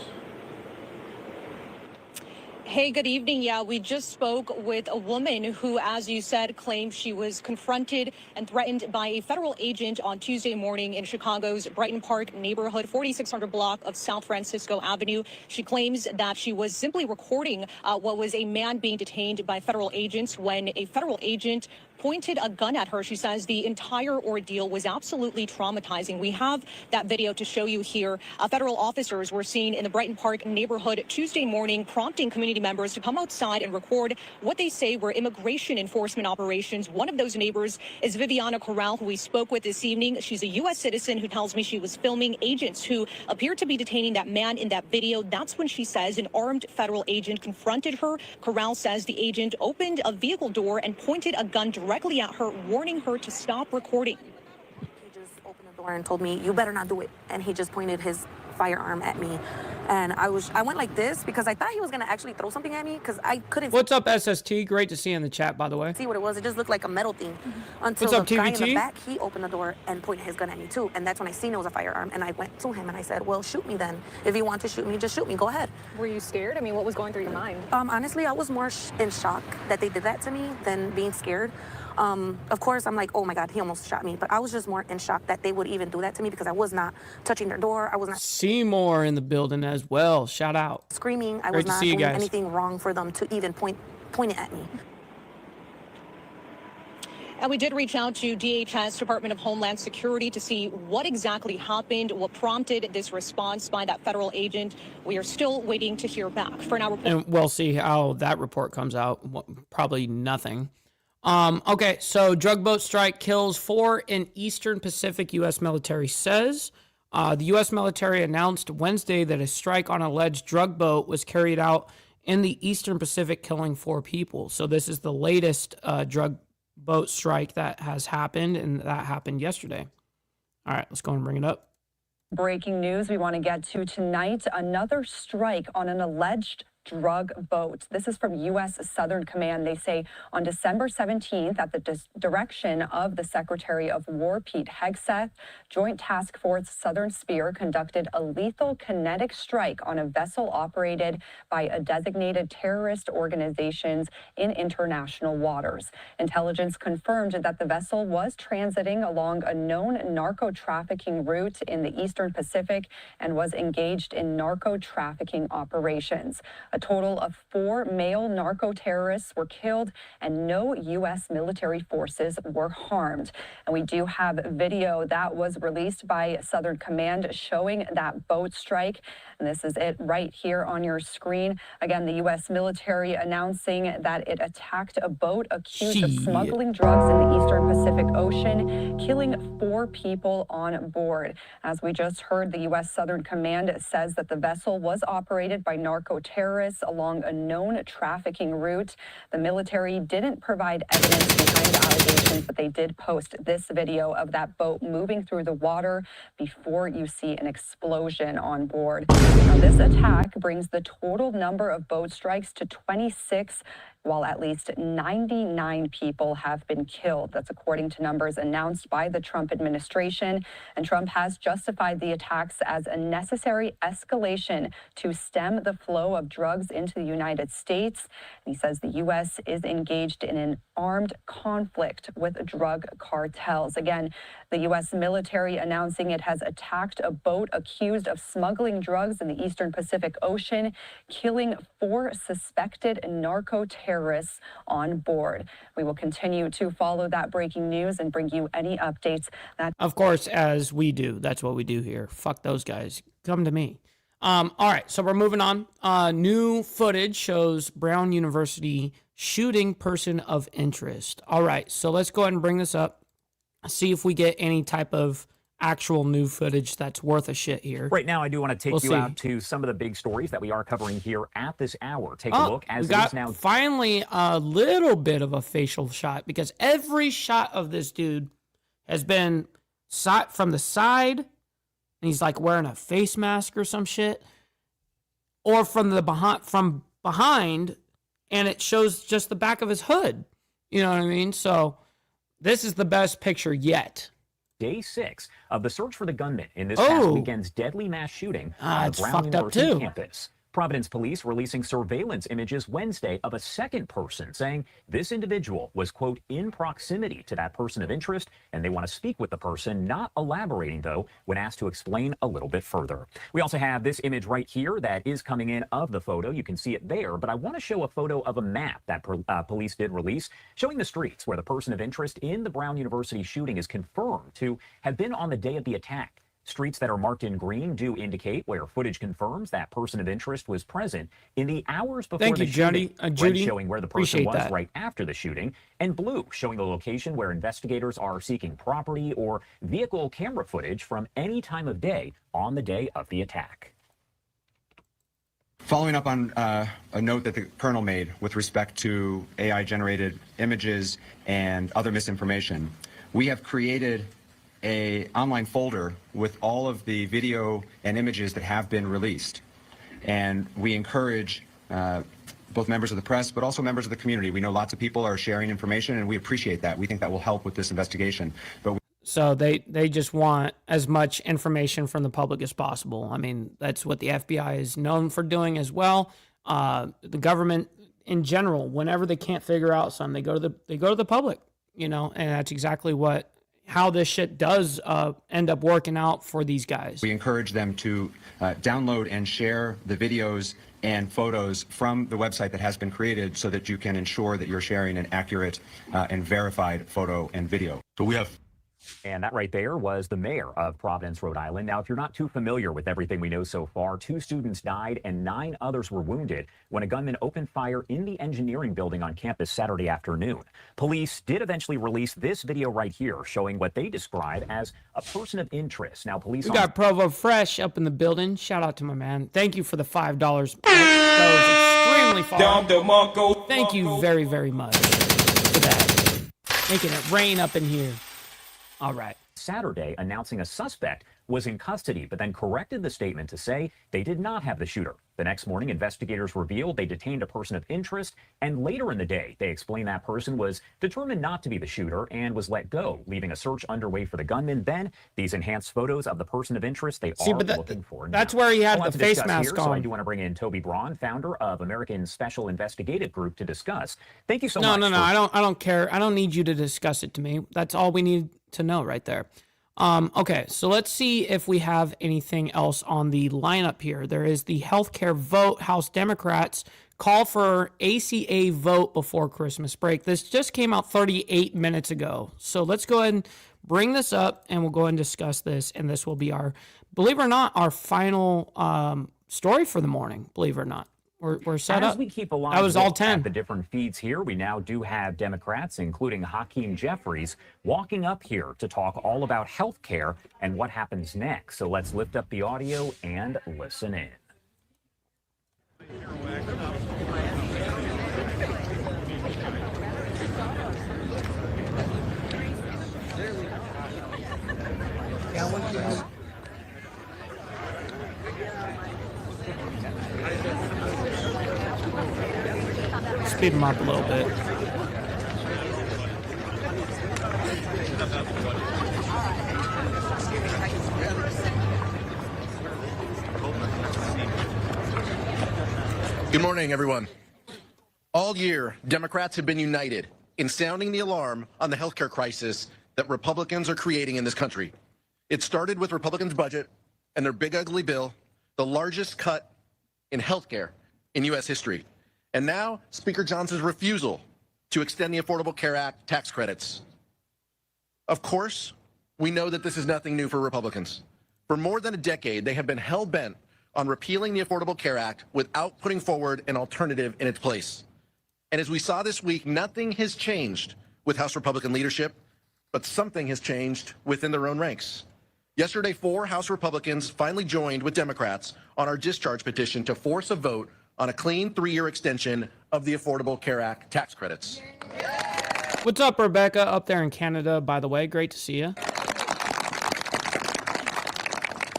Hey, good evening. Yeah, we just spoke with a woman who, as you said, claimed she was confronted and threatened by a federal agent on Tuesday morning in Chicago's Brighton Park neighborhood, 4600 block of South Francisco Avenue. She claims that she was simply recording what was a man being detained by federal agents when a federal agent pointed a gun at her. She says the entire ordeal was absolutely traumatizing. We have that video to show you here. Federal officers were seen in the Brighton Park neighborhood Tuesday morning, prompting community members to come outside and record what they say were immigration enforcement operations. One of those neighbors is Viviana Corral, who we spoke with this evening. She's a U.S. citizen who tells me she was filming agents who appeared to be detaining that man in that video. That's when she says an armed federal agent confronted her. Corral says the agent opened a vehicle door and pointed a gun directly at her, warning her to stop recording. He just opened the door and told me, "You better not do it." And he just pointed his firearm at me. And I went like this because I thought he was going to actually throw something at me because I couldn't What's up, SST? Great to see you in the chat, by the way. see what it was. It just looked like a metal thing. Until What's up, the guy in TVT? the back, he opened the door and pointed his gun at me too. And that's when I seen it was a firearm. And I went to him and I said, "Well, shoot me then. If you want to shoot me, just shoot me. Go ahead." Were you scared? I mean, what was going through your mind? Honestly, I was more in shock that they did that to me than being scared. Of course, I'm like, oh my God, he almost shot me. But I was just more in shock that they would even do that to me because I was not touching their door. I was not Seymour in the building as well. Shout out. screaming. I Great was to not see you doing guys. anything wrong for them to even point it at me. And we did reach out to DHS, Department of Homeland Security, to see what exactly happened, what prompted this response by that federal agent. We are still waiting to hear back. For now, And we'll see how that report comes out. Probably nothing. Okay, so drug boat strike kills 4 in Eastern Pacific, U.S. military says. The U.S. military announced Wednesday that a strike on an alleged drug boat was carried out in the Eastern Pacific, killing 4 people. So this is the latest drug boat strike that has happened, and that happened yesterday. All right, let's go and bring it up. Breaking news we want to get to tonight. Another strike on an alleged drug boat. This is from U.S. Southern Command. They say on December 17th, at the direction of the Secretary of War, Pete Hegseth, Joint Task Force Southern Spear conducted a lethal kinetic strike on a vessel operated by a designated terrorist organizations in international waters. Intelligence confirmed that the vessel was transiting along a known narco-trafficking route in the Eastern Pacific and was engaged in narco-trafficking operations. A total of 4 male narco-terrorists were killed and no U.S. military forces were harmed. And we do have video that was released by Southern Command showing that boat strike. And this is it right here on your screen. Again, the U.S. military announcing that it attacked a boat accused of smuggling drugs in the Eastern Pacific Ocean, killing 4 people on board. As we just heard, the U.S. Southern Command says that the vessel was operated by narco-terrorists along a known trafficking route. The military didn't provide evidence behind the allegations, but they did post this video of that boat moving through the water before you see an explosion on board. Now, this attack brings the total number of boat strikes to 26 while at least 99 people have been killed. That's according to numbers announced by the Trump administration. And Trump has justified the attacks as a necessary escalation to stem the flow of drugs into the United States. And he says the U.S. is engaged in an armed conflict with drug cartels. Again, the U.S. military announcing it has attacked a boat accused of smuggling drugs in the Eastern Pacific Ocean, killing 4 suspected narco terrorists on board. We will continue to follow that breaking news and bring you any updates. Of course, as we do. That's what we do here. Fuck those guys. Come to me. All right, so we're moving on. New footage shows Brown University shooting person of interest. All right, so let's go ahead and bring this up. See if we get any type of actual new footage that's worth a shit here. Right now, I do want to take you out to some of the big stories that we are covering here at this hour. Take a look as it is now. Finally, a little bit of a facial shot, because every shot of this dude has been shot from the side, and he's like wearing a face mask or some shit, or from the behind, and it shows just the back of his hood. You know what I mean? So this is the best picture yet. Day 6 of the search for the gunman in this past weekend's deadly mass shooting on the Brown University campus. Providence police releasing surveillance images Wednesday of a second person saying this individual was, quote, in proximity to that person of interest, and they want to speak with the person, not elaborating, though, when asked to explain a little bit further. We also have this image right here that is coming in of the photo. You can see it there, but I want to show a photo of a map that police did release showing the streets where the person of interest in the Brown University shooting is confirmed to have been on the day of the attack. Streets that are marked in green do indicate where footage confirms that person of interest was present in the hours before the shooting. Red showing where the person was right after the shooting, and blue showing the location where investigators are seeking property or vehicle camera footage from any time of day on the day of the attack. Following up on a note that the colonel made with respect to AI-generated images and other misinformation, we have created an online folder with all of the video and images that have been released. And we encourage both members of the press, but also members of the community. We know lots of people are sharing information, and we appreciate that. We think that will help with this investigation. So they just want as much information from the public as possible. I mean, that's what the FBI is known for doing as well. The government in general, whenever they can't figure out something, they go to the public, you know, and that's exactly how this shit does end up working out for these guys. We encourage them to download and share the videos and photos from the website that has been created so that you can ensure that you're sharing an accurate and verified photo and video. So we have. And that right there was the mayor of Providence, Rhode Island. Now, if you're not too familiar with everything we know so far, 2 students died and 9 others were wounded when a gunman opened fire in the engineering building on campus Saturday afternoon. Police did eventually release this video right here showing what they describe as a person of interest. Now, police... We got Provo Fresh up in the building. Shout out to my man. Thank you for the $5. That was extremely far. Thank you very, very much for that. Making it rain up in here. All right. Saturday announcing a suspect was in custody, but then corrected the statement to say they did not have the shooter. The next morning, investigators revealed they detained a person of interest, and later in the day, they explained that person was determined not to be the shooter and was let go, leaving a search underway for the gunman. Then, these enhanced photos of the person of interest they are looking for now. That's where he had the face mask on. So I do want to bring in Toby Braun, founder of American Special Investigative Group, to discuss. Thank you so much. No, I don't care. I don't need you to discuss it to me. That's all we need to know right there. Okay, so let's see if we have anything else on the lineup here. There is the healthcare vote. House Democrats call for ACA vote before Christmas break. This just came out 38 minutes ago. So let's go ahead and bring this up, and we'll go ahead and discuss this. And this will be our, believe it or not, our final story for the morning, believe it or not. We're set up. As we keep alive, that was all 10. The different feeds here, we now do have Democrats, including Hakeem Jeffries, walking up here to talk all about health care and what happens next. So let's lift up the audio and listen in. speed them up a little bit. Good morning, everyone. All year, Democrats have been united in sounding the alarm on the healthcare crisis that Republicans are creating in this country. It started with Republicans' budget and their big ugly bill, the largest cut in healthcare in U.S. history. And now, Speaker Johnson's refusal to extend the Affordable Care Act tax credits. Of course, we know that this is nothing new for Republicans. For more than a decade, they have been hell-bent on repealing the Affordable Care Act without putting forward an alternative in its place. And as we saw this week, nothing has changed with House Republican leadership, but something has changed within their own ranks. Yesterday, 4 House Republicans finally joined with Democrats on our discharge petition to force a vote on a clean 3-year extension of the Affordable Care Act tax credits. What's up, Rebecca, up there in Canada, by the way? Great to see you.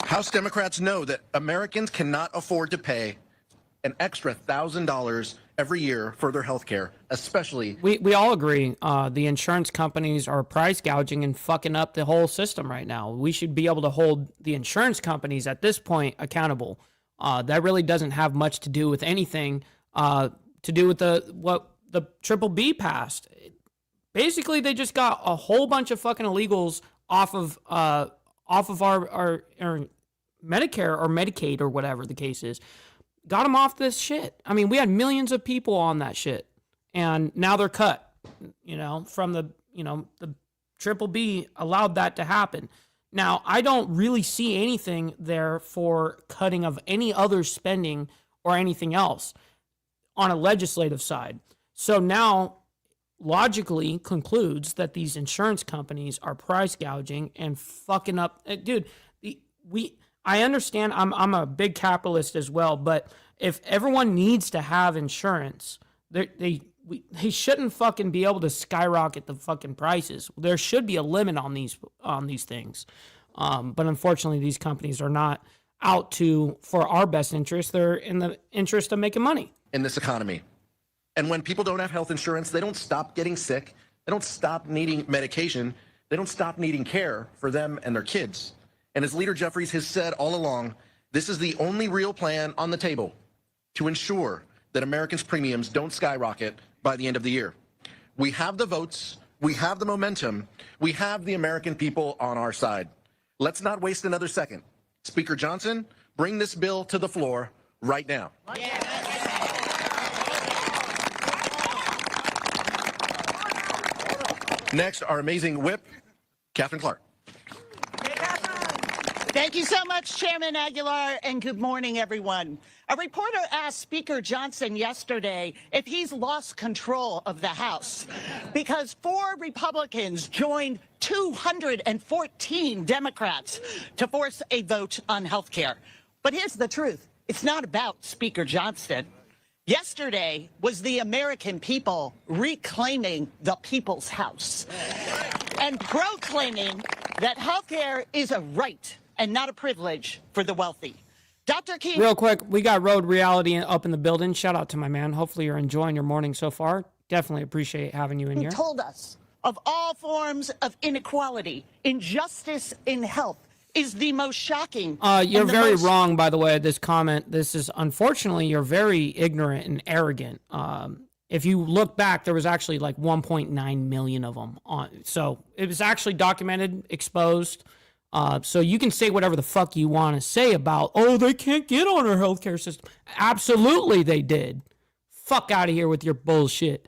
House Democrats know that Americans cannot afford to pay an extra $1,000 every year for their health care, especially... We all agree the insurance companies are price gouging and fucking up the whole system right now. We should be able to hold the insurance companies at this point accountable. That really doesn't have much to do with anything to do with what the Triple B passed. Basically, they just got a whole bunch of fucking illegals off of our Medicare or Medicaid or whatever the case is. Got them off this shit. I mean, we had millions of people on that shit, and now they're cut. From the Triple B allowed that to happen. Now, I don't really see anything there for cutting of any other spending or anything else on a legislative side. So now, logically concludes that these insurance companies are price gouging and fucking up. Dude, I understand I'm a big capitalist as well, but if everyone needs to have insurance, they shouldn't fucking be able to skyrocket the fucking prices. There should be a limit on these things. But unfortunately, these companies are not out for our best interest. They're in the interest of making money in this economy. And when people don't have health insurance, they don't stop getting sick. They don't stop needing medication. They don't stop needing care for them and their kids. And as Leader Jeffries has said all along, this is the only real plan on the table to ensure that Americans' premiums don't skyrocket by the end of the year. We have the votes. We have the momentum. We have the American people on our side. Let's not waste another second. Speaker Johnson, bring this bill to the floor right now. Next, our amazing whip, Catherine Clark. Thank you so much, Chairman Aguilar, and good morning, everyone. A reporter asked Speaker Johnson yesterday if he's lost control of the House because 4 Republicans joined 214 Democrats to force a vote on health care. But here's the truth. It's not about Speaker Johnson. Yesterday was the American people reclaiming the people's house and proclaiming that health care is a right and not a privilege for the wealthy. Dr. King. Real quick, we got Road Reality up in the building. Shout out to my man. Hopefully you're enjoying your morning so far. Definitely appreciate having you in here. Told us of all forms of inequality, injustice in health is the most shocking. You're very wrong, by the way, this comment. This is, unfortunately, you're very ignorant and arrogant. If you look back, there was actually like 1.9 million of them on. So it was actually documented, exposed. So you can say whatever the fuck you want to say about, oh, they can't get on our healthcare system. Absolutely they did. Fuck out of here with your bullshit.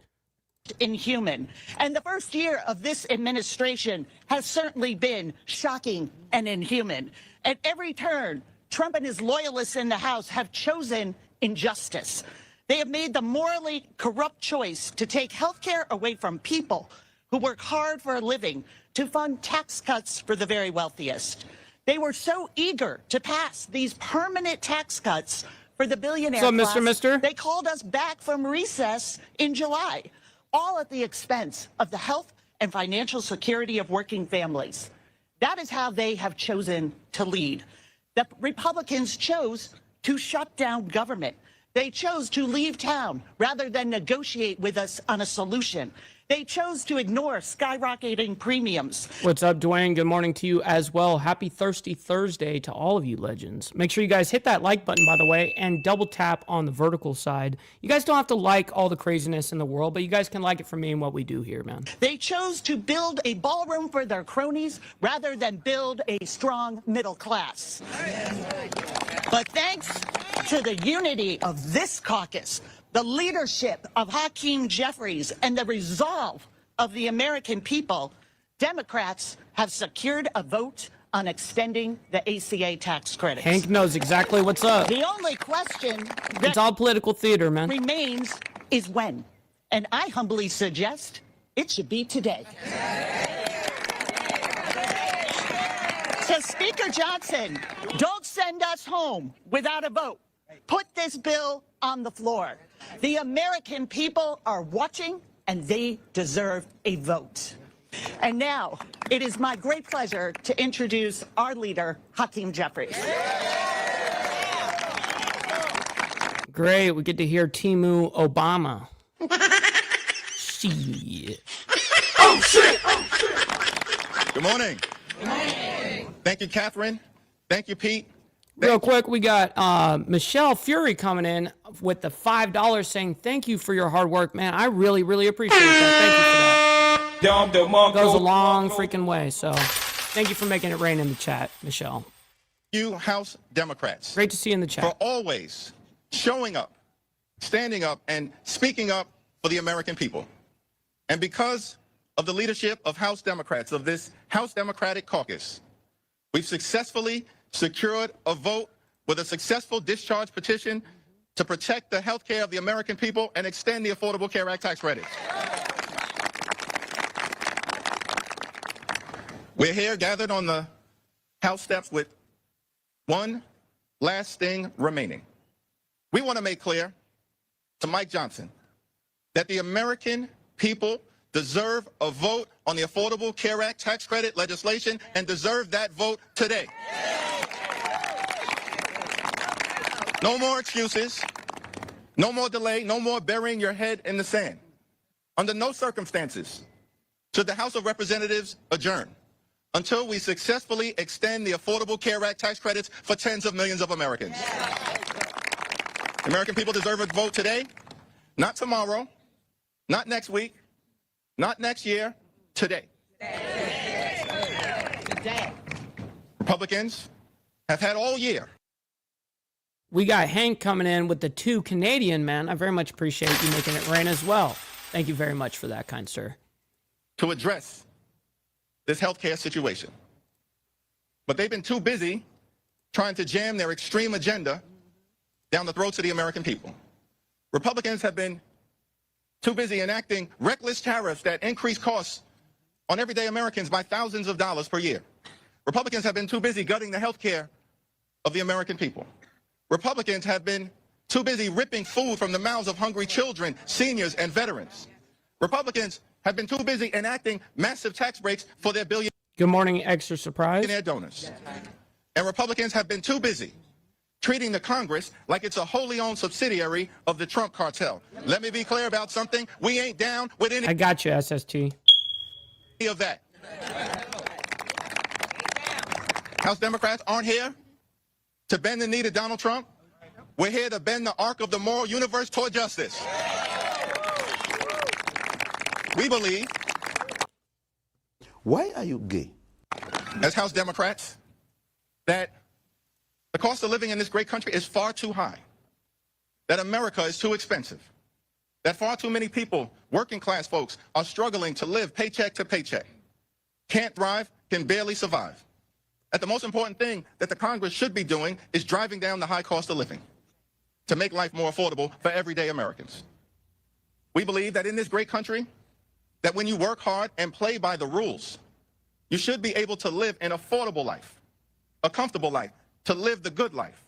Inhuman. And the first year of this administration has certainly been shocking and inhuman. At every turn, Trump and his loyalists in the House have chosen injustice. They have made the morally corrupt choice to take health care away from people who work hard for a living to fund tax cuts for the very wealthiest. They were so eager to pass these permanent tax cuts for the billionaire class. So, Mr. They called us back from recess in July, all at the expense of the health and financial security of working families. That is how they have chosen to lead. The Republicans chose to shut down government. They chose to leave town rather than negotiate with us on a solution. They chose to ignore skyrocketing premiums. What's up, Dwayne? Good morning to you as well. Happy Thirsty Thursday to all of you legends. Make sure you guys hit that like button, by the way, and double tap on the vertical side. You guys don't have to like all the craziness in the world, but you guys can like it for me and what we do here, man. They chose to build a ballroom for their cronies rather than build a strong middle class. But thanks to the unity of this caucus, the leadership of Hakeem Jeffries, and the resolve of the American people, Democrats have secured a vote on extending the ACA tax credits. Hank knows exactly what's up. The only question It's all political theater, man. remains is when. And I humbly suggest it should be today. To Speaker Johnson, don't send us home without a vote. Put this bill on the floor. The American people are watching, and they deserve a vote. And now, it is my great pleasure to introduce our leader, Hakeem Jeffries. Great, we get to hear Timu Obama. Shit. Oh, shit! Oh, shit! Good morning. Good morning. Thank you, Catherine. Thank you, Pete. Real quick, we got Michelle Fury coming in with the $5 saying, thank you for your hard work. Man, I really, really appreciate that. Thank you for that. Goes a long freaking way. So thank you for making it rain in the chat, Michelle. You House Democrats. Great to see you in the chat. For always showing up, standing up, and speaking up for the American people. And because of the leadership of House Democrats, of this House Democratic Caucus, we've successfully secured a vote with a successful discharge petition to protect the health care of the American people and extend the Affordable Care Act tax credits. We're here gathered on the House steps with one last thing remaining. We want to make clear to Mike Johnson that the American people deserve a vote on the Affordable Care Act tax credit legislation and deserve that vote today. No more excuses, no more delay, no more burying your head in the sand. Under no circumstances should the House of Representatives adjourn until we successfully extend the Affordable Care Act tax credits for tens of millions of Americans. American people deserve a vote today, not tomorrow, not next week, not next year, today. Republicans have had all year. We got Hank coming in with the 2 Canadian men. I very much appreciate you making it rain as well. Thank you very much for that, kind sir. To address this healthcare situation. But they've been too busy trying to jam their extreme agenda down the throats of the American people. Republicans have been too busy enacting reckless tariffs that increase costs on everyday Americans by thousands of dollars per year. Republicans have been too busy gutting the health care of the American people. Republicans have been too busy ripping food from the mouths of hungry children, seniors, and veterans. Republicans have been too busy enacting massive tax breaks for their billionaire Good morning, extra surprise. donors. And Republicans have been too busy treating the Congress like it's a wholly owned subsidiary of the Trump cartel. Let me be clear about something. We ain't down with any I got you, SST. of that. House Democrats aren't here to bend the knee to Donald Trump. We're here to bend the arc of the moral universe toward justice. We believe. Why are you gay? As House Democrats, that the cost of living in this great country is far too high, that America is too expensive, that far too many people, working class folks, are struggling to live paycheck to paycheck, can't thrive, can barely survive. That the most important thing that the Congress should be doing is driving down the high cost of living to make life more affordable for everyday Americans. We believe that in this great country, that when you work hard and play by the rules, you should be able to live an affordable life, a comfortable life, to live the good life.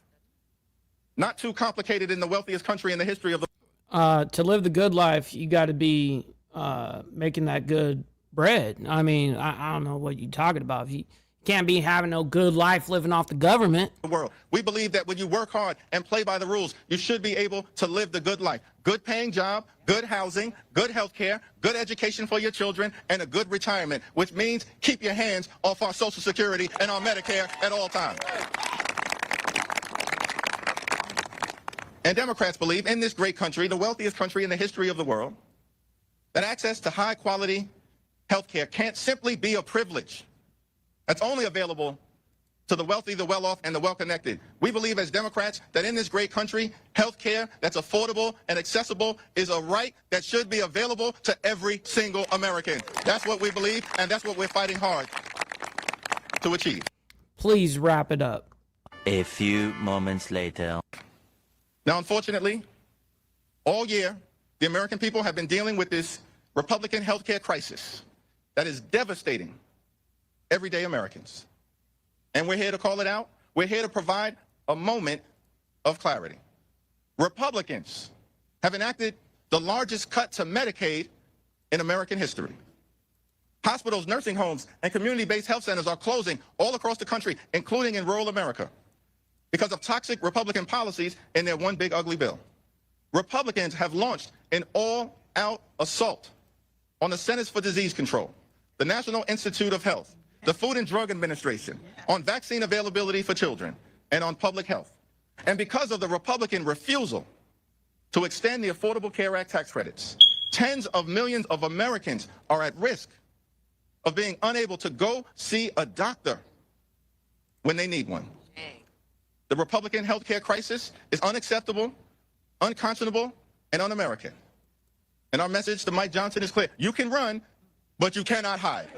Not too complicated in the wealthiest country in the history of the To live the good life, you got to be making that good bread. I mean, I don't know what you're talking about. If Can't be having no good life living off the government. The world. We believe that when you work hard and play by the rules, you should be able to live the good life. Good paying job, good housing, good health care, good education for your children, and a good retirement, which means keep your hands off our Social Security and our Medicare at all times. And Democrats believe in this great country, the wealthiest country in the history of the world, that access to high quality health care can't simply be a privilege that's only available to the wealthy, the well-off, and the well-connected. We believe as Democrats that in this great country, health care that's affordable and accessible is a right that should be available to every single American. That's what we believe, and that's what we're fighting hard to achieve. Please wrap it up. A few moments later. Now, unfortunately, all year, the American people have been dealing with this Republican health care crisis that is devastating everyday Americans. And we're here to call it out. We're here to provide a moment of clarity. Republicans have enacted the largest cut to Medicaid in American history. Hospitals, nursing homes, and community-based health centers are closing all across the country, including in rural America, because of toxic Republican policies in their one big ugly bill. Republicans have launched an all-out assault on the Centers for Disease Control, the National Institute of Health, the Food and Drug Administration, on vaccine availability for children, and on public health. And because of the Republican refusal to extend the Affordable Care Act tax credits, tens of millions of Americans are at risk of being unable to go see a doctor when they need one. The Republican health care crisis is unacceptable, unconscionable, and un-American. And our message to Mike Johnson is clear. You can run, but you cannot hide.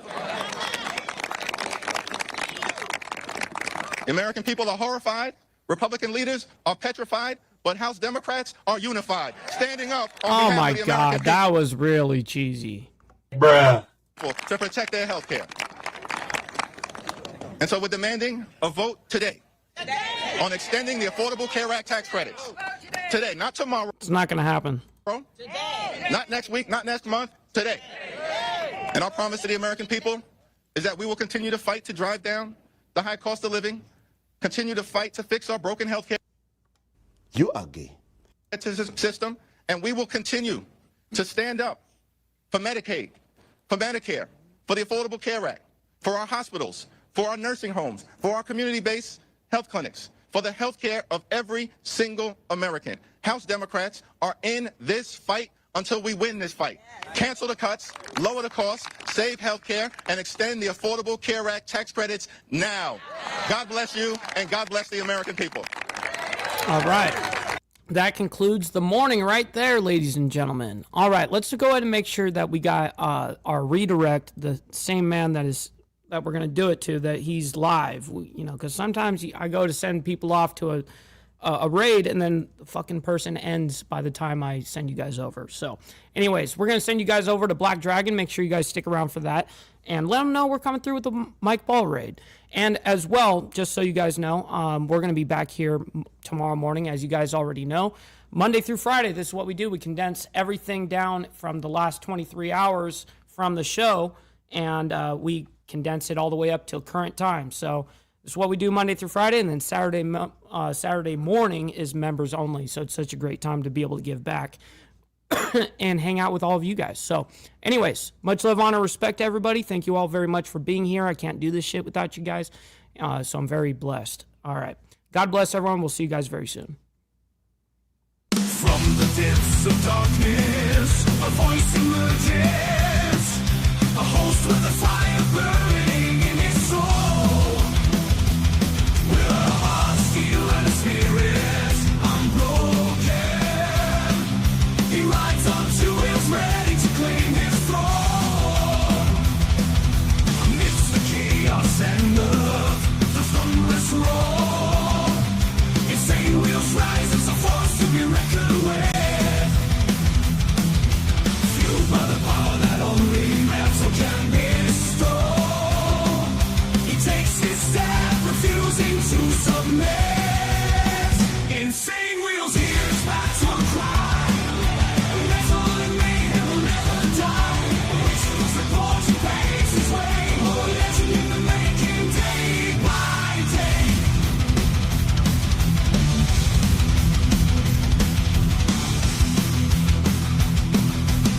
The American people are horrified. Republican leaders are petrified, but House Democrats are unified, standing up on Oh behalf my of the God, American that was really cheesy. Bruh. To protect their health care. And so we're demanding a vote today on extending the Affordable Care Act tax credits. Today, not tomorrow. It's not going to happen. Not next week, not next month, today. And our promise to the American people is that we will continue to fight to drive down the high cost of living, continue to fight to fix our broken health care system, and we will continue to stand up for Medicaid, for Medicare, for the Affordable Care Act, for our hospitals, for our nursing homes, for our community-based health clinics, for the health care of every single American. House Democrats are in this fight until we win this fight. Cancel the cuts, lower the costs, save health care, and extend the Affordable Care Act tax credits now. God bless you, and God bless the American people. All right. That concludes the morning right there, ladies and gentlemen. All right, let's go ahead and make sure that we got our redirect, the same man that we're going to do it to, that he's live. Because sometimes I go to send people off to a raid, and then the fucking person ends by the time I send you guys over. So anyways, we're going to send you guys over to Black Dragon. Make sure you guys stick around for that, and let them know we're coming through with the Mike Ball raid. And as well, just so you guys know, we're going to be back here tomorrow morning, as you guys already know. Monday through Friday, this is what we do. We condense everything down from the last 23 hours from the show, and we condense it all the way up till current time. So this is what we do Monday through Friday, and then Saturday morning is members only. So it's such a great time to be able to give back and hang out with all of you guys. So anyways, much love, honor, respect to everybody. Thank you all very much for being here. I can't do this shit without you guys. So I'm very blessed. All right. God bless everyone. We'll see you guys very soon. From the depths of darkness, a voice emerges, a host with a fire burning.